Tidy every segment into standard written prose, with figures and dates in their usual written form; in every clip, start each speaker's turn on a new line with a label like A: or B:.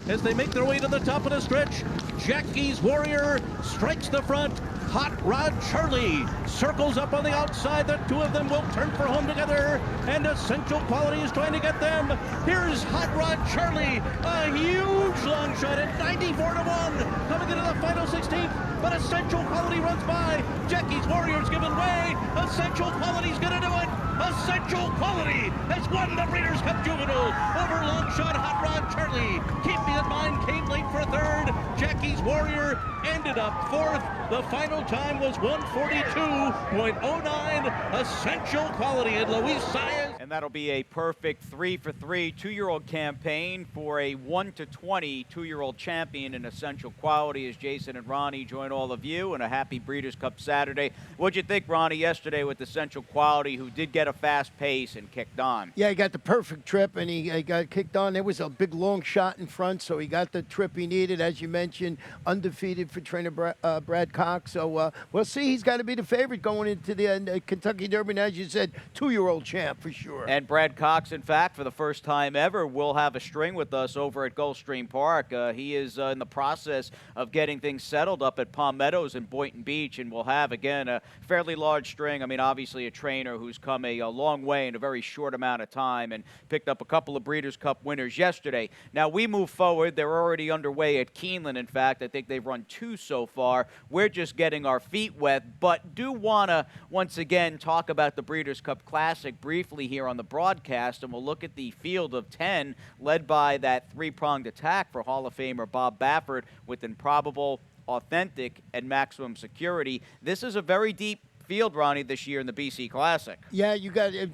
A: as they make their way to the top of the stretch. Jackie's Warrior strikes the front. Hot Rod Charlie circles up on the outside. The two of them will turn for home together, and Essential Quality is trying to get them. Here's Hot Rod Charlie, a huge long shot at 94-1, coming into the final 16th, but Essential Quality runs by. Jackie's Warrior's giving way. Essential Quality's gonna do it. Essential Quality has won the Breeders' Cup Juvenile over long shot Hot Rod Charlie. Keep me in mind, came late for third. Jackie's Warrior ended up fourth. The final time was 142.09. Essential Quality and Luis Saez.
B: And that'll be a perfect 3-for-3 two-year-old campaign for a 1-20 two-year-old champion in Essential Quality as Jason and Ronnie join all of you and a happy Breeders' Cup Saturday. What'd you think, Ronnie, yesterday with Essential Quality, who did get a fast pace and kicked on?
C: Yeah, he got the perfect trip, and he got kicked on. There was a big long shot in front, so he got the trip he needed, as you mentioned, undefeated for trainer Brad Cox. So we'll see. He's got to be the favorite going into the Kentucky Derby, and as you said, two-year-old champ for sure.
B: And Brad Cox, in fact, for the first time ever, will have a string with us over at Gulfstream Park. He is in the process of getting things settled up at Palm Meadows in Boynton Beach, and will have, again, a fairly large string. I mean, obviously a trainer who's come a long way in a very short amount of time and picked up a couple of Breeders' Cup winners yesterday. Now, we move forward. They're already underway at Keeneland. In fact, I think they've run 2 so far. We're just getting our feet wet, but do want to, once again, talk about the Breeders' Cup Classic briefly here on the broadcast, and we'll look at the field of 10 led by that three-pronged attack for Hall of Famer Bob Baffert with Improbable, Authentic, and Maximum Security. This is a very deep field, Ronnie, this year in the BC Classic.
C: Yeah,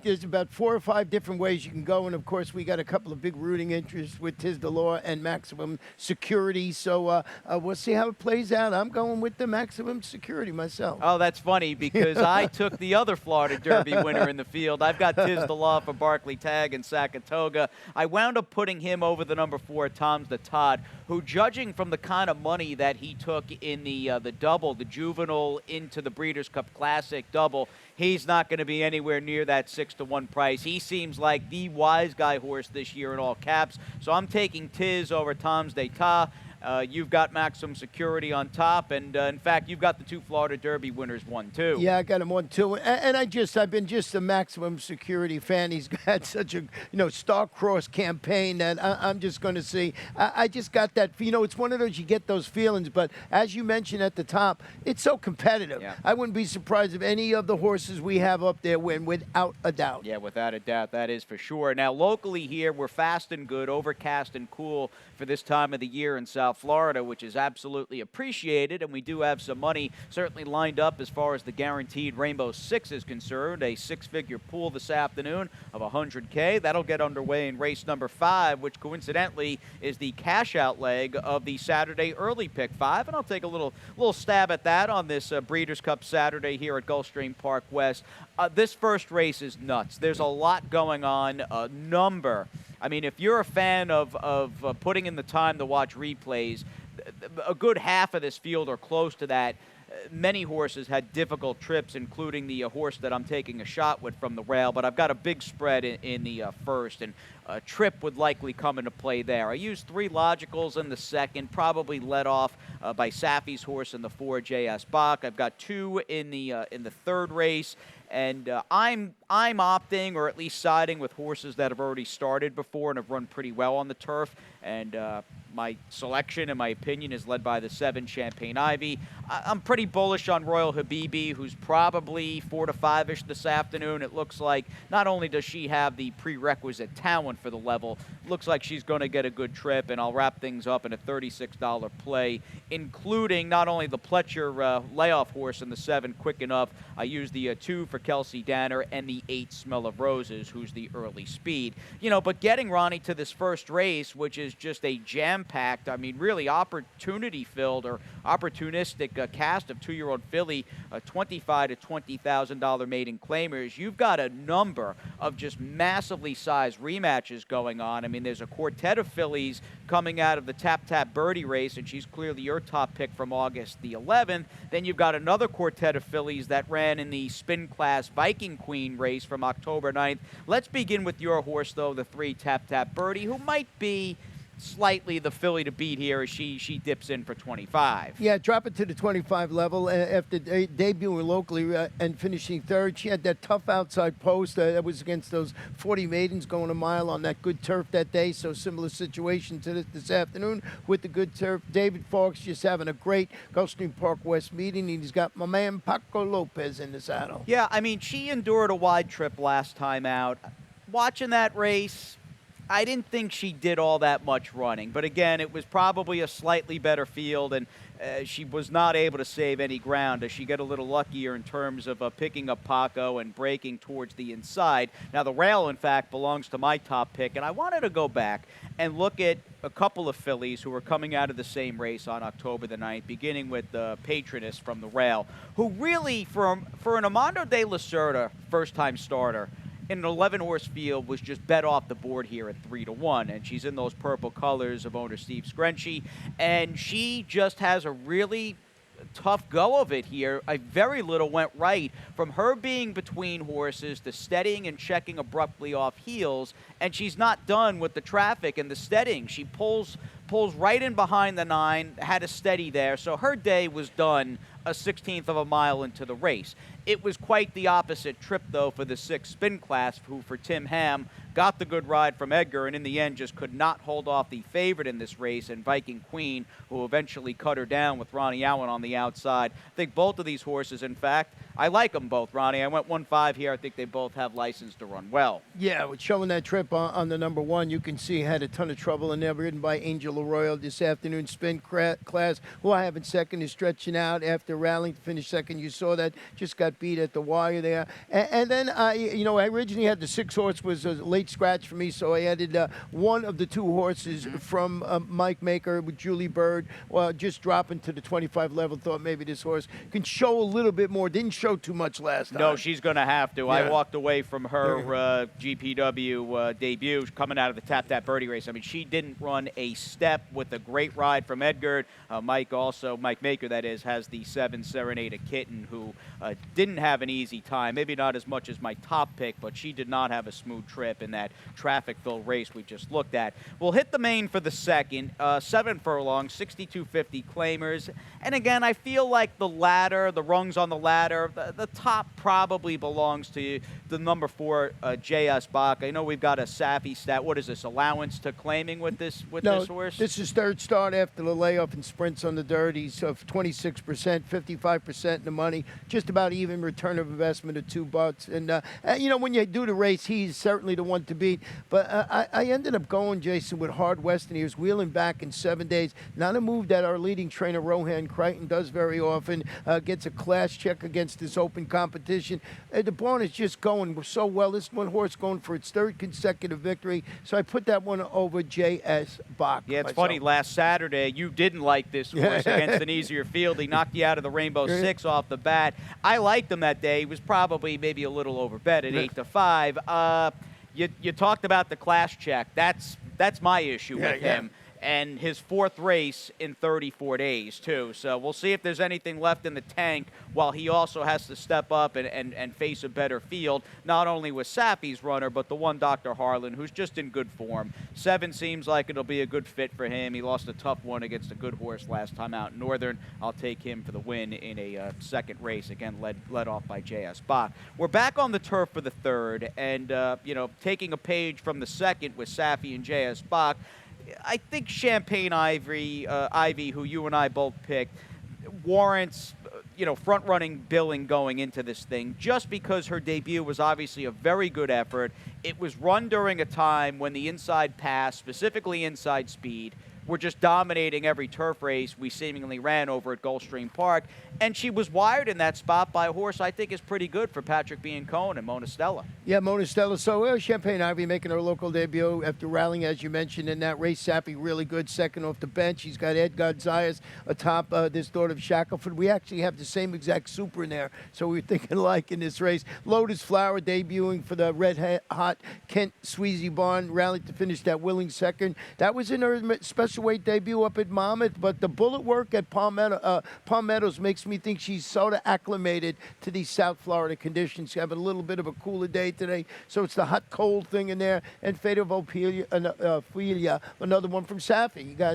C: there's about 4 or 5 different ways you can go, and of course we got a couple of big rooting interests with Tiz the Law and Maximum Security, so we'll see how it plays out. I'm going with the Maximum Security myself.
B: Oh, that's funny, because I took the other Florida Derby winner in the field. I've got Tiz the Law for Barclay Tag and Saratoga. I wound up putting him over the number 4, Tom's the Todd, who, judging from the kind of money that he took in the double, the juvenile into the Breeders' Cup Classic double, he's not going to be anywhere near that 6-1 price. He seems like the wise guy horse this year in all caps. So I'm taking Tiz over Tom's d'Etat. You've got Maximum Security on top, and in fact, you've got the 2 Florida Derby winners 1-2.
C: Yeah, I got him 1-2, and I've been just a Maximum Security fan. He's got such a star-crossed campaign that I'm just going to see. I just got that. It's one of those, you get those feelings, but as you mentioned at the top, it's so competitive.
B: Yeah.
C: I wouldn't be surprised if any of the horses we have up there win, without a doubt.
B: Yeah, without a doubt, that is for sure. Now, locally here, we're fast and good, overcast and cool for this time of the year in South Florida, which is absolutely appreciated, and we do have some money certainly lined up as far as the guaranteed Rainbow Six is concerned. A 6-figure pool this afternoon of $100K. That'll get underway in race number 5, which coincidentally is the cash-out leg of the Saturday early pick 5, and I'll take a little stab at that on this Breeders' Cup Saturday here at Gulfstream Park West. This first race is nuts. There's a lot going on, a number. I mean, if you're a fan of putting in the time to watch replays, a good half of this field or close to that, many horses had difficult trips, including the horse that I'm taking a shot with from the rail, but I've got a big spread in the first, and a trip would likely come into play there. I used 3 logicals in the second, probably led off by Safi's horse in the 4, J.S. Bach. I've got 2 in the third race, and I'm opting, or at least siding with horses that have already started before and have run pretty well on the turf, and my selection, in my opinion, is led by the 7, Champagne Ivy. I'm pretty bullish on Royal Habibi, who's probably 4 to 5-ish this afternoon. It looks like not only does she have the prerequisite talent for the level, looks like she's going to get a good trip, and I'll wrap things up in a $36 play, including not only the Pletcher layoff horse in the 7, Quick Enough. I used the 2 for Kelsey Danner and the 8, Smell of Roses, who's the early speed. But getting Ronnie to this first race, which is just a jam-packed, I mean, really opportunity-filled or opportunistic cast of 2-year-old filly, $25,000 to $20,000 maiden claimers. You've got a number of just massively sized rematches going on. I mean, there's a quartet of fillies coming out of the Tap Tap Birdie race, and she's clearly your top pick from August the 11th. Then you've got another quartet of fillies that ran in the Spin Class Viking Queen race from October 9th. Let's begin with your horse, though, the 3, Tap Tap Birdie, who might be slightly the filly to beat here as she dips in for 25.
C: Yeah, drop it to the 25 level. After debuting locally and finishing third, she had that tough outside post. That was against those 40 maidens going a mile on that good turf that day. So similar situation to this afternoon with the good turf. David Fawkes just having a great Gulfstream Park West meeting, and he's got my man Paco Lopez in the saddle.
B: Yeah, I mean, she endured a wide trip last time out. Watching that race, I didn't think she did all that much running. But again, it was probably a slightly better field, and she was not able to save any ground as she got a little luckier in terms of picking up Paco and breaking towards the inside. Now, the rail, in fact, belongs to my top pick, and I wanted to go back and look at a couple of fillies who were coming out of the same race on October the 9th, beginning with the Patroness from the rail, who really, for an Armando de la Cerda first-time starter, in an 11-horse field, was just bet off the board here at 3-1, and she's in those purple colors of owner Steve Screnchy, and she just has a really tough go of it here. Very little went right from her being between horses to steadying and checking abruptly off heels, and she's not done with the traffic and the steadying. She pulls right in behind the 9, had a steady there, so her day was done a 16th of a mile into the race. It was quite the opposite trip, though, for the 6 spin class, who for Tim Ham got the good ride from Edgar, and in the end just could not hold off the favorite in this race, and Viking Queen, who eventually cut her down with Ronnie Allen on the outside. I think both of these horses, in fact, I like them both, Ronnie. I went 1-5 here. I think they both have license to run well.
C: Yeah, with showing that trip on the number 1, you can see had a ton of trouble in there, ridden by Angel Arroyo this afternoon. Spin class, who I have in second, is stretching out after rallying to finish second. You saw that, just got beat at the wire there. And then, I originally had the 6 horse was a late scratch for me, so I added one of the 2 horses from Mike Maker with Julie Bird, just dropping to the 25 level. Thought maybe this horse can show a little bit more. Didn't show too much last time.
B: No, she's going to have to.
C: Yeah.
B: I walked away from her GPW debut coming out of the Tap Tap Birdie race. I mean, she didn't run a step with a great ride from Edgar. Mike Maker, that is, has the 7 Serenade a Kitten, who didn't have an easy time. Maybe not as much as my top pick, but she did not have a smooth trip in that traffic-filled race we just looked at. We'll hit the main for the second. 7 furlongs, 62.50 claimers. And again, I feel like the ladder, the rungs on the ladder, the top probably belongs to the number 4, J.S. Bach. I know we've got a Safi stat. What is this, allowance to claiming with this horse?
C: This is third start after the layoff and sprints on the dirt. He's 26%, 55% in the money, just about even return of investment of $2. And, when you do the race, he's certainly the one to beat. But I ended up going, Jason, with Hard West, and he was wheeling back in 7 days. Not a move that our leading trainer, Rohan Crichton, does very often. Gets a class check against this open competition. The barn is just going so well. This one horse going for its 3rd consecutive victory. So I put that one over J.S. Bach.
B: Yeah, it's funny. Last Saturday, you didn't like this horse against an easier field. He knocked you out of the Rainbow Six off the bat. I liked him that day. He was probably maybe a little overbet at 8-5. You talked about the class check. That's my issue with him. And his 4th race in 34 days, too. So we'll see if there's anything left in the tank while he also has to step up and face a better field, not only with Safi's runner, but the one Dr. Harlan, who's just in good form. 7 seems like it'll be a good fit for him. He lost a tough one against a good horse last time out in Northern. I'll take him for the win in a second race, again, led off by J.S. Bach. We're back on the turf for the 3rd, and, taking a page from the 2nd with Safi and J.S. Bach, I think Champagne Ivy, who you and I both picked, warrants, front-running billing going into this thing, just because her debut was obviously a very good effort. It was run during a time when the inside pass, specifically inside speed, were just dominating every turf race we seemingly ran over at Gulfstream Park. And she was wired in that spot by a horse I think is pretty good for Patrick Biancone and Monastella.
C: Yeah, Monastella. So Champagne Ivy making her local debut after rallying, as you mentioned, in that race. Sappy really good, second off the bench. He's got Ed Gonzalez atop this daughter of Shackelford. We actually have the same exact super in there, so we were thinking alike in this race. Lotus Flower debuting for the red hot Kent Sweezy Barn, rallied to finish that willing second. That was in her special cruiserweight debut up at Monmouth, but the bullet work at Palmettos makes me think she's sort of acclimated to these South Florida conditions. She have a little bit of a cooler day today, so it's the hot cold thing in there. And Fate of Ophelia, another one from Safi. You got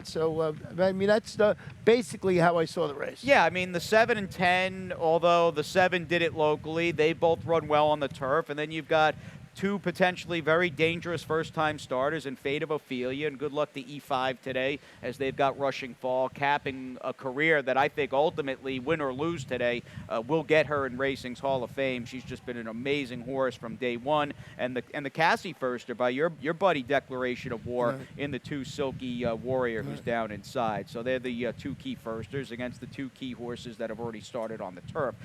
C: I mean that's basically how I saw the race.
B: Yeah, I mean the 7 and 10. Although the 7 did it locally, they both run well on the turf, and then you've got two potentially very dangerous first-time starters in Fate of Ophelia, and good luck to E5 today as they've got Rushing Fall, capping a career that I think ultimately, win or lose today, will get her in racing's Hall of Fame. She's just been an amazing horse from day one, and the Cassie firster by your buddy Declaration of War in the 2 Silky Warrior who's down inside. So they're the 2 key firsters against the 2 key horses that have already started on the turf.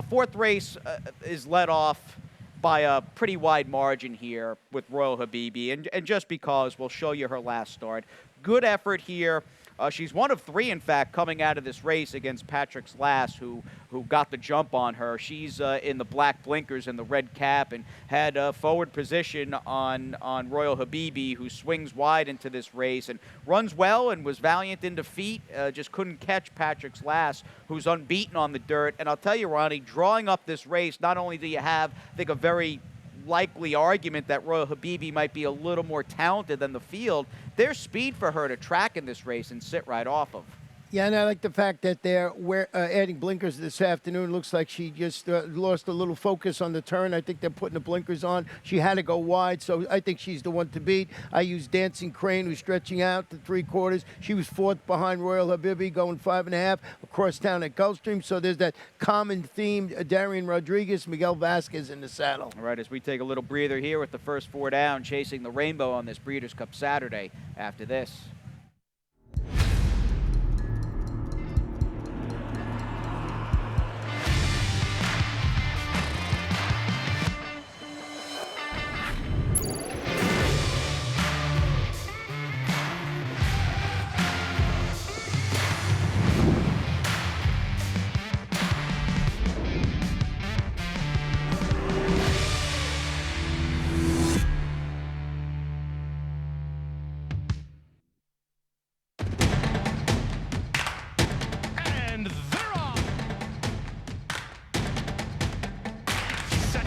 B: Fourth race is led off by a pretty wide margin here with Royal Habibi, and just because we'll show you her last start. Good effort here. She's one of 3, in fact, coming out of this race against Patrick's Last, who got the jump on her. She's in the black blinkers and the red cap and had a forward position on Royal Habibi, who swings wide into this race and runs well and was valiant in defeat. Just couldn't catch Patrick's Last, who's unbeaten on the dirt. And I'll tell you, Ronnie, drawing up this race, not only do you have, I think, a very likely argument that Royal Habibi might be a little more talented than the field, there's speed for her to track in this race and sit right off of.
C: Yeah, and I like the fact that they're adding blinkers this afternoon. Looks like she just lost a little focus on the turn. I think they're putting the blinkers on. She had to go wide, so I think she's the one to beat. I used Dancing Crane, who's stretching out to 3/4. She was 4th behind Royal Habibi, going 5.5 across town at Gulfstream. So there's that common theme, Darian Rodriguez, Miguel Vasquez in the saddle.
B: All right, as we take a little breather here with the first 4 down, chasing the rainbow on this Breeders' Cup Saturday after this.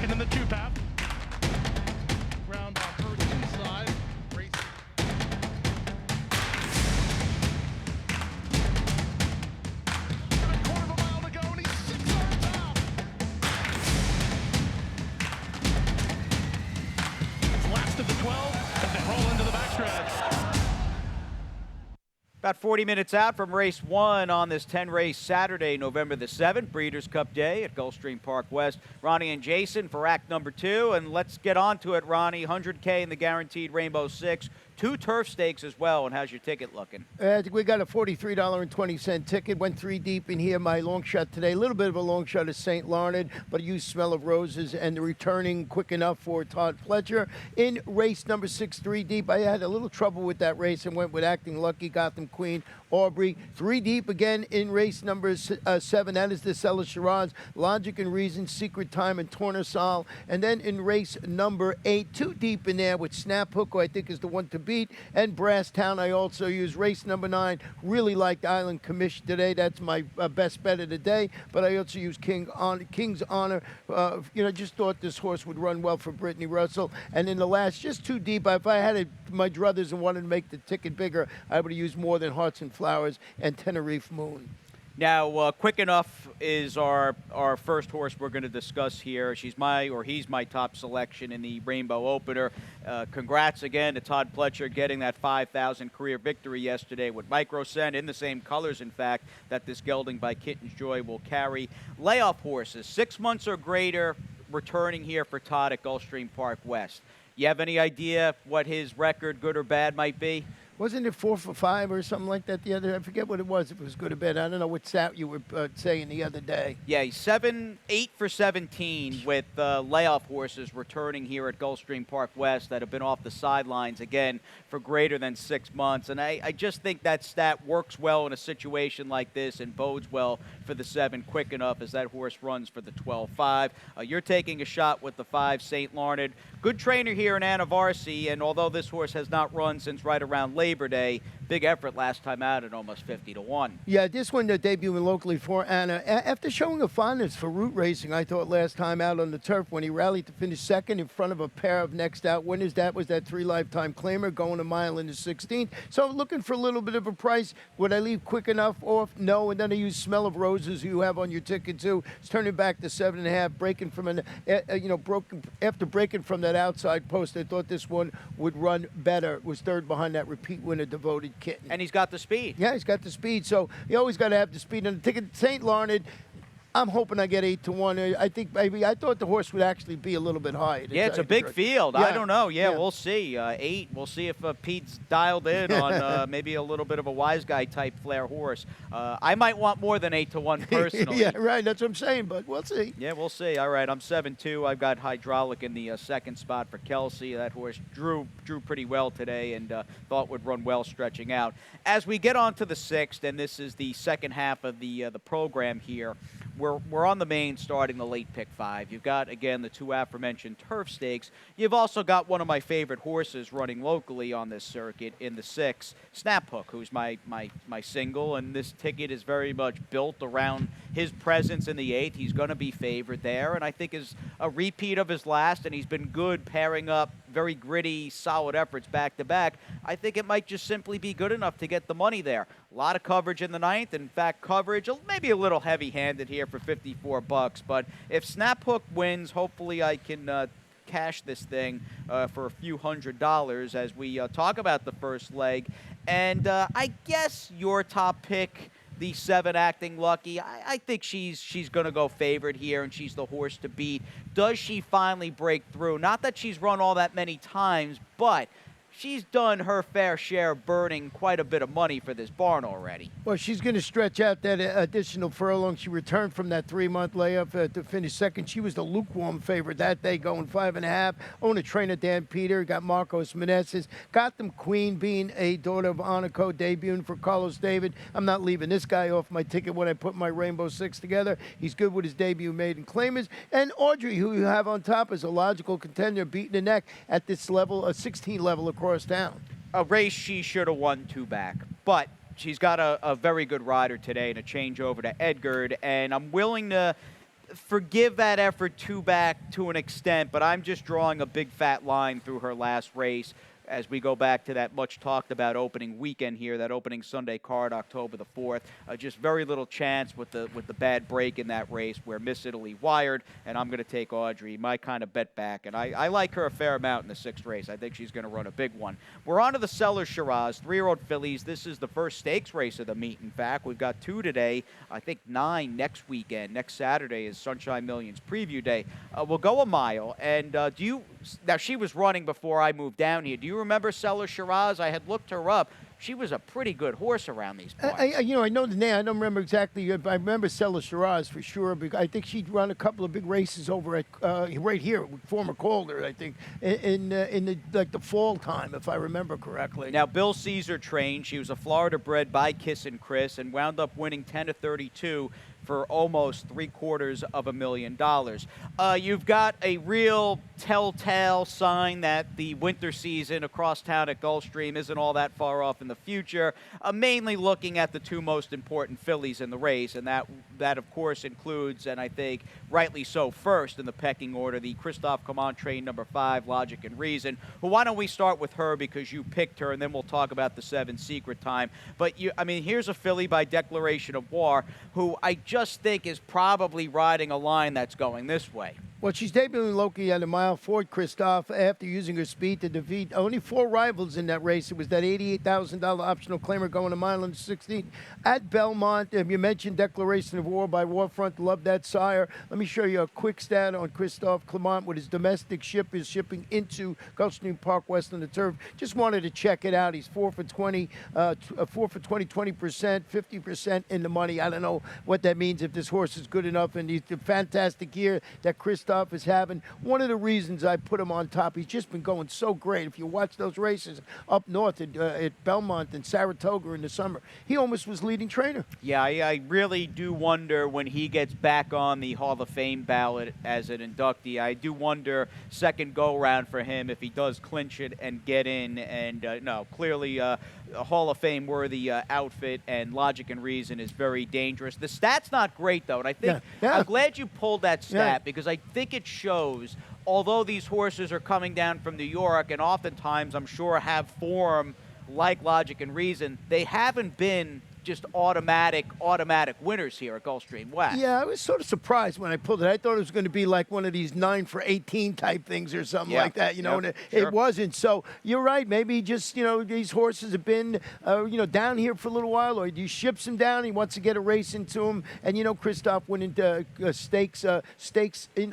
D: In the 2 path. Ground on her inside. Race. A quarter of a mile to go, and he's 6 yards out. It's last of the 12 as they roll into the backstretch.
B: About 40 minutes out from race 1 on this 10-race Saturday, November the 7th, Breeders' Cup Day at Gulfstream Park West. Ronnie and Jason for act number 2, and let's get on to it, Ronnie. 100K in the guaranteed Rainbow 6. 2 turf stakes as well, and how's your ticket looking?
C: I think we got a $43.20 ticket. Went 3 deep in here. My long shot today, a little bit of a long shot is St. Larned, but I used Smell of Roses and the returning quick enough for Todd Pletcher. In race number 6, 3 deep, I had a little trouble with that race and went with Acting Lucky, Gotham Queen, Aubrey. 3 deep again in race number 7. That is the Cellar Shiraz, Logic and Reason, Secret Time, and Tornasol. And then in race number 8, 2 deep in there with Snap Hook, who I think is the one to beat, and Brass Town. I also used race number 9. Really liked Island Commission today. That's my best bet of the day. But I also used King's Honor. Just thought this horse would run well for Brittany Russell. And in the last, just 2 deep. If I had my druthers and wanted to make the ticket bigger, I would have used more than Hearts and Flowers and Tenerife Moon.
B: Now, Quick Enough is our first horse we're going to discuss here. He's my top selection in the Rainbow Opener. Congrats again to Todd Pletcher getting that 5,000 career victory yesterday with Microcent in the same colors, in fact, that this gelding by Kitten's Joy will carry. Layoff horses, 6 months or greater, returning here for Todd at Gulfstream Park West. You have any idea what his record, good or bad, might be?
C: Wasn't it 4 for 5 or something like that the other day? I forget what it was, if it was good or bad. I don't know what stat you were saying the other day.
B: Yeah, he's 8 for 17 with layoff horses returning here at Gulfstream Park West that have been off the sidelines again for greater than 6 months. And I just think that stat works well in a situation like this and bodes well for the 7 Quick Enough as that horse runs for the 12-5. You're taking a shot with the 5 St. Larned. Good trainer here in Anavarsi, and although this horse has not run since right around Labor Labor Day. Big effort last time out at almost 50-1.
C: Yeah, this one debuting locally for Anna. After showing a fondness for route racing, I thought last time out on the turf when he rallied to finish second in front of a pair of next out winners. That was that 3 lifetime claimer going a mile in the 16th. So looking for a little bit of a price. Would I leave quick enough off? No. And then I use Smell of Roses, who you have on your ticket too. It's turning back to 7.5, breaking from after breaking from that outside post. I thought this one would run better. It was third behind that repeat winner, Devoted Kitten.
B: And he's got the speed.
C: Yeah, he's got the speed. So you always got to have the speed. And the ticket, St. Larned, I'm hoping I get 8-1. I think maybe I thought the horse would actually be a little bit high.
B: Yeah, it's a big field.
C: Yeah.
B: I don't know. Yeah, we'll see. 8. We'll see if Pete's dialed in on maybe a little bit of a wise guy type flair horse. I might want more than 8-1 personally.
C: Yeah, right. That's what I'm saying. But we'll see.
B: Yeah, we'll see. All right, I'm 7-2. I've got Hydraulic in the second spot for Kelsey. That horse drew pretty well today and thought would run well stretching out. As we get on to the 6th, and this is the second half of the program here. We're on the main starting the late pick 5. You've got, again, the 2 aforementioned turf stakes. You've also got one of my favorite horses running locally on this circuit in the 6, Snaphook, who's my single, and this ticket is very much built around his presence in the 8th. He's going to be favored there, and I think is a repeat of his last, and he's been good pairing up very gritty, solid efforts back-to-back. I think it might just simply be good enough to get the money there. A lot of coverage in the 9th. In fact, coverage maybe a little heavy-handed here for $54. But if Snaphook wins, hopefully I can cash this thing for a few $100s as we talk about the first leg. And I guess your top pick, the 7 Acting Lucky, I think she's going to go favored here, and she's the horse to beat. Does she finally break through? Not that she's run all that many times, but she's done her fair share burning quite a bit of money for this barn already.
C: Well, she's going to stretch out that additional furlong. She returned from that 3-month layup to finish second. She was the lukewarm favorite that day, going 5.5. Own a trainer, Dan Peter. Got Marcos Meneses. Got them Queen, being a daughter of Anaco, debuting for Carlos David. I'm not leaving this guy off my ticket when I put my Rainbow 6 together. He's good with his debut maiden claimers. And Audrey, who you have on top, is a logical contender, beating the neck at this level, a 16 level across town.
B: A race she should have won 2 back, but she's got a very good rider today and a change over to Edgard, and I'm willing to forgive that effort 2 back to an extent, but I'm just drawing a big fat line through her last race as we go back to that much talked about opening weekend here, that opening Sunday card, October the 4th. Just very little chance with the bad break in that race where Miss Italy wired, and I'm going to take Audrey, my kind of bet back. And I like her a fair amount in the 6th race. I think she's going to run a big one. We're on to the Cellar Shiraz, 3-year-old fillies. This is the first stakes race of the meet, in fact. We've got 2 today, I think 9 next weekend. Next Saturday is Sunshine Millions preview day. We'll go a mile, and now she was running before I moved down here. Do you remember Cellar Shiraz? I had looked her up. She was a pretty good horse around these parts.
C: I know the name. I don't remember exactly. I remember Cellar Shiraz for sure. Because I think she'd run a couple of big races over at right here with former Calder. I think in the fall time, if I remember correctly.
B: Now Bill Caesar trained. She was a Florida bred by Kiss and Chris and wound up winning 10-32 for almost $750,000. You've got a real telltale sign that the winter season across town at Gulfstream isn't all that far off in the future, mainly looking at the 2 most important fillies in the race, and that of course includes, and I think rightly so, first in the pecking order, the Christophe Command train number 5, Logic and Reason. Well, why don't we start with her because you picked her, and then we'll talk about the 7 Secret Time. But here's a filly by Declaration of War who I just think is probably riding a line that's going this way.
C: Well, she's debuting locally at a mile. Ford Christophe, after using her speed to defeat only 4 rivals in that race. It was that $88,000 optional claimer going a mile and 16 at Belmont. You mentioned Declaration of War by Warfront. Love that sire. Let me show you a quick stat on Christophe Clement with his domestic ship is shipping into Gulfstream Park West on the turf. Just wanted to check it out. He's 4 for 20, 20%, 50% in the money. I don't know what that means if this horse is good enough. And he's the fantastic year that Christophe Christoph is having. One of the reasons I put him on top, he's just been going so great. If you watch those races up north at Belmont and Saratoga in the summer, he almost was leading trainer.
B: Yeah, I really do wonder when he gets back on the Hall of Fame ballot as an inductee. I do wonder second go-round for him if he does clinch it and get in. And no, clearly a Hall of Fame worthy outfit, and Logic and Reason is very dangerous. The stat's not great, though, and I think I'm glad you pulled that stat because I think it shows, although these horses are coming down from New York and oftentimes I'm sure have form like Logic and Reason, they haven't been just automatic winners here at Gulfstream West.
C: Yeah, I was sort of surprised when I pulled it. I thought it was going to be like one of these 9 for 18 type things or something like that, you know, and it wasn't. So you're right. Maybe just, you know, these horses have been, you know, down here for a little while, or he ships them down. He wants to get a race into them. And, you know, Christoph went into stakes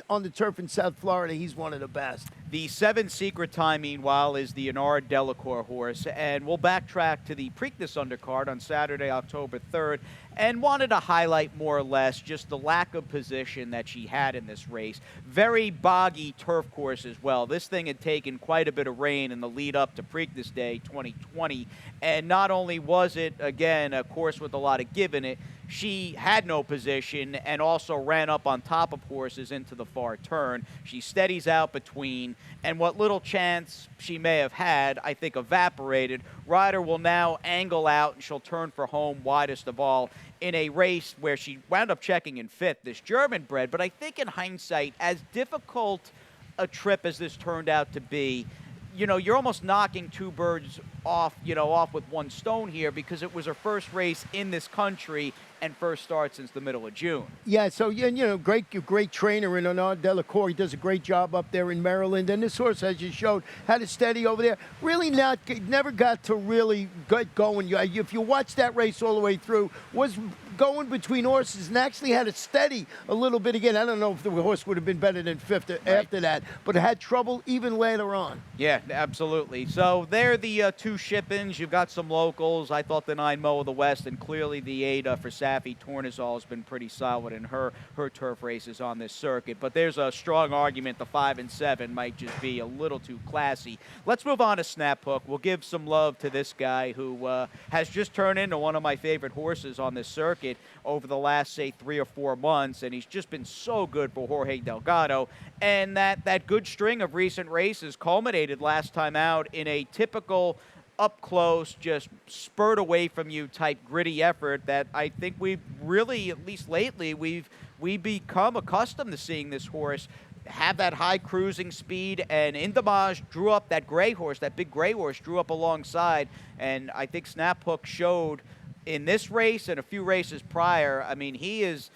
C: on the turf in South Florida. He's one of the best.
B: The 7 Secret Time, meanwhile, is the Enard Delacour horse, and we'll backtrack to the Preakness undercard on Saturday, October 3rd, and wanted to highlight more or less just the lack of position that she had in this race. Very boggy turf course as well. This thing had taken quite a bit of rain in the lead up to Preakness Day 2020, and not only was it, again, a course with a lot of give in it, she had no position and also ran up on top of horses into the far turn. She steadies out between, and what little chance she may have had, I think, evaporated. Ryder will now angle out, and she'll turn for home widest of all in a race where she wound up checking in 5th, this German bred. But I think in hindsight, as difficult a trip as this turned out to be, you know, you're almost knocking 2 birds off, you know, off with 1 stone here, because it was her first race in this country and first start since the middle of June.
C: Yeah, so, you know, great trainer in Enard Delacour. He does a great job up there in Maryland. And this horse, as you showed, had a steady over there. Really never got to really get going. If you watch that race all the way through, was going between horses and actually had a steady a little bit again. I don't know if the horse would have been better than 5th after that, but it had trouble even later on.
B: Yeah, absolutely. So they're the 2 ship-ins. You've got some locals. I thought the 9 Mo of the West, and clearly the 8 for Safi Tornazol has been pretty solid in her turf races on this circuit. But there's a strong argument the 5 and 7 might just be a little too classy. Let's move on to Snap Hook. We'll give some love to this guy who has just turned into one of my favorite horses on this circuit over the last, say, 3 or 4 months, and he's just been so good for Jorge Delgado. And that good string of recent races culminated last time out in a typical up close, just spurred away from you type gritty effort that I think we've really, at least lately, we've become accustomed to seeing this horse have that high cruising speed. And Indamage drew up that gray horse, that big gray horse drew up alongside, and I think Snap Hook showed in this race and a few races prior. I mean, he's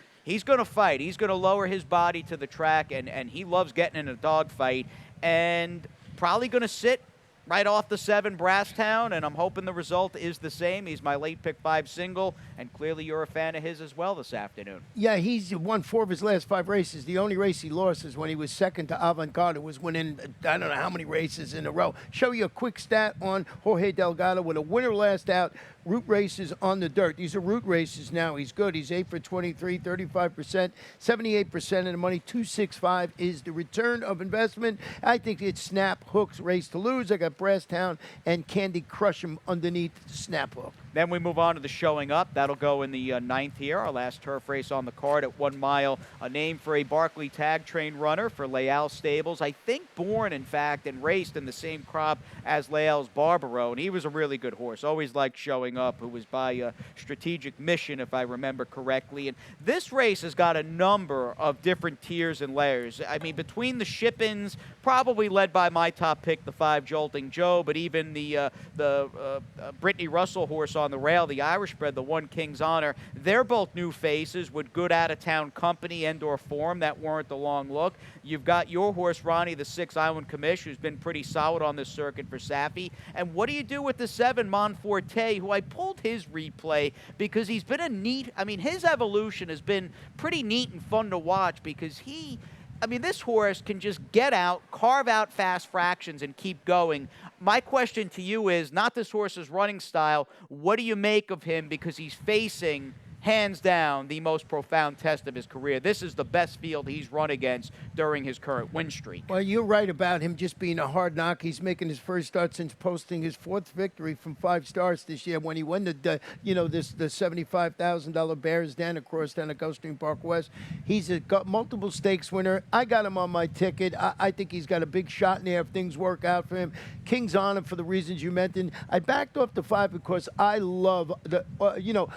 B: going to fight. He's going to lower his body to the track, and he loves getting in a dogfight, and probably going to sit right off the 7 Brasstown, and I'm hoping the result is the same. He's my late pick 5 single, and clearly you're a fan of his as well this afternoon.
C: Yeah, he's won 4 of his last 5 races. The only race he lost is when he was second to Avant Garde, who was winning I don't know how many races in a row. Show you a quick stat on Jorge Delgado with a winner last out, route races on the dirt. These are route races now. He's good. He's 8 for 23, 35%, 78% of the money. 265 is the return of investment. I think it's Snap Hook's race to lose. I got Brasstown and Candy Crush him underneath Snap Hook.
B: Then we move on to the showing up. That'll go in the 9th here, our last turf race on the card at 1 mile. A name for a Barkley tag train runner for Leal Stables. I think born, in fact, and raced in the same crop as Leal's Barbaro, and he was a really good horse. Always liked showing up, who was by a Strategic Mission, if I remember correctly. And this race has got a number of different tiers and layers. I mean, between the ship-ins, probably led by my top pick, the 5 Jolting Joe, but even the Brittany Russell horse on the rail, the Irish bred, the 1 King's Honor, they're both new faces with good out-of-town company and/or form that weren't the long look. You've got your horse, Ronnie, the 6 Iwan Commish, who's been pretty solid on this circuit for Safi. And what do you do with the 7 Monforte, who I pulled his replay because he's been a neat, I mean, his evolution has been pretty neat and fun to watch because this horse can just get out, carve out fast fractions, and keep going. My question to you is not this horse's running style. What do you make of him because he's facing hands down the most profound test of his career. This is the best field he's run against during his current win streak.
C: Well, you're right about him just being a hard knock. He's making his first start since posting his 4th victory from 5 starts this year when he won the $75,000 Bears down at Gulfstream Park West. He's got multiple stakes winner. I got him on my ticket. I think he's got a big shot in there if things work out for him. King's Honor for the reasons you mentioned. I backed off the 5 because I love the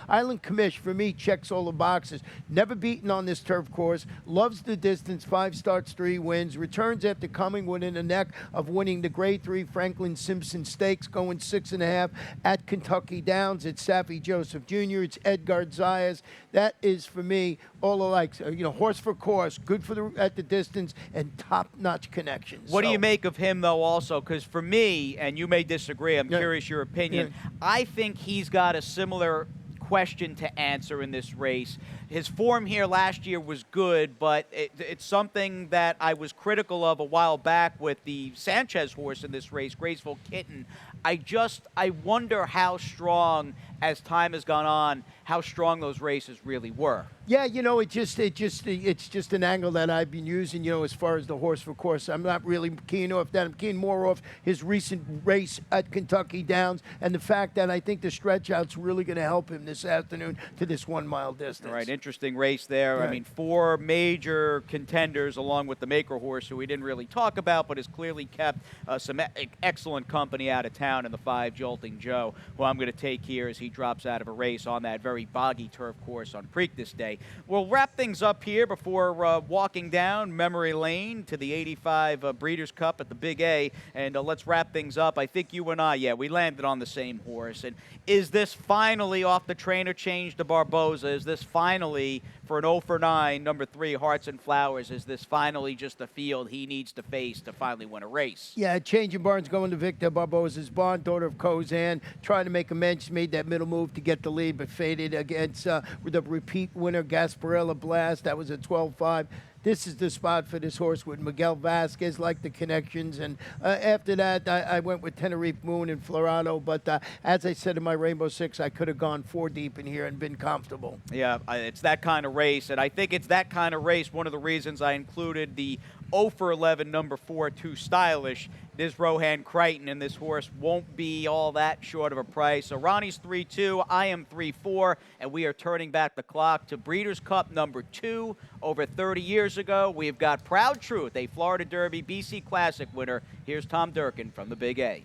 C: Island Commish. For me, checks all the boxes. Never beaten on this turf course. Loves the distance. 5 starts, 3 wins. Returns after coming within the neck of winning the Grade 3 Franklin Simpson Stakes, going 6.5 at Kentucky Downs. It's Saffie Joseph Jr. It's Edgar Zayas. That is, for me, all alike. Horse for course, good for at the distance, and top-notch connections.
B: What do you make of him, though, also? Because for me, and you may disagree, I'm curious your opinion, I think he's got a similar question to answer in this race. His form here last year was good, but it's something that I was critical of a while back with the Sanchez horse in this race, Graceful Kitten. I wonder how strong, as time has gone on, how strong those races really were.
C: Yeah, it's just an angle that I've been using, as far as the horse for course. I'm not really keen off that. I'm keen more off his recent race at Kentucky Downs and the fact that I think the stretch out's really going to help him this afternoon to this 1 mile distance.
B: All right, interesting race there.
C: Right.
B: I mean, 4 major contenders along with the Maker horse, who we didn't really talk about, but has clearly kept some excellent company out of town in the 5 Jolting Joe, who I'm going to take here as he drops out of a race on that very boggy turf course on Preakness Day. We'll wrap things up here before walking down memory lane to the 85 Breeders' Cup at the Big A, and let's wrap things up. I think you and I, we landed on the same horse. And is this finally off the trainer change to Barboza? Is this finally, for an 0 for 9, number 3, Hearts and Flowers, is this finally just the field he needs to face to finally win a race?
C: Yeah, changing barns, going to Victor Barboza's barn, daughter of Kozan, trying to make amends, made that middle move to get the lead, but faded against with the repeat winner, Gasparilla Blast. That was a 12-5. This is the spot for this horse with Miguel Vasquez, like the connections. And after that, I went with Tenerife Moon and Florado. But as I said in my Rainbow Six, I could have gone 4 deep in here and been comfortable.
B: Yeah, it's that kind of race. And I think it's that kind of race, one of the reasons I included the 0 for 11, number 4, Too Stylish. This Rohan Crichton, and this horse won't be all that short of a price. So Ronnie's 3-2, I am 3-4, and we are turning back the clock to Breeders' Cup number 2. Over 30 years ago, we've got Proud Truth, a Florida Derby BC Classic winner. Here's Tom Durkin from the Big A.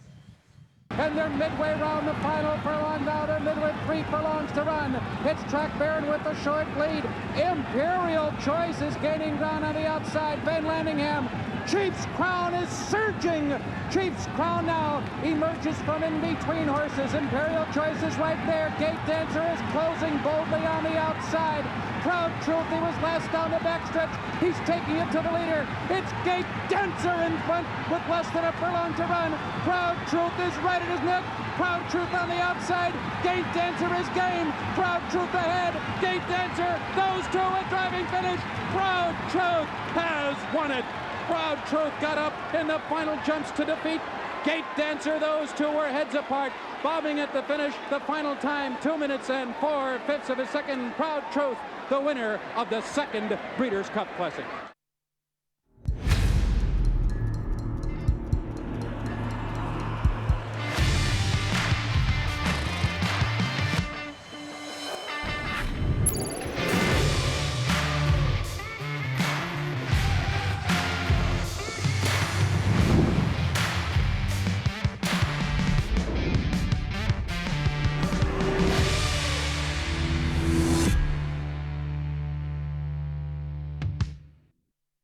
E: And they're midway round the final furlong now. They're midway 3 furlongs to run. It's Track Baron with a short lead. Imperial Choice is gaining ground on the outside. Van Landingham. Chief's Crown is surging. Chief's Crown now emerges from in between horses. Imperial Choice is right there. Gate Dancer is closing boldly on the outside. Proud Truth, he was last down the backstretch. He's taking it to the leader. It's Gate Dancer in front with less than a furlong to run. Proud Truth is right at his neck. Proud Truth on the outside. Gate Dancer is game. Proud Truth ahead. Gate Dancer. Those two at driving finish. Proud Truth has won it. Proud Truth got up in the final jumps to defeat Gate Dancer. Those two were heads apart, bobbing at the finish. The final time, 2 minutes and 4/5 of a second. Proud Truth, the winner of the 2nd Breeders' Cup Classic.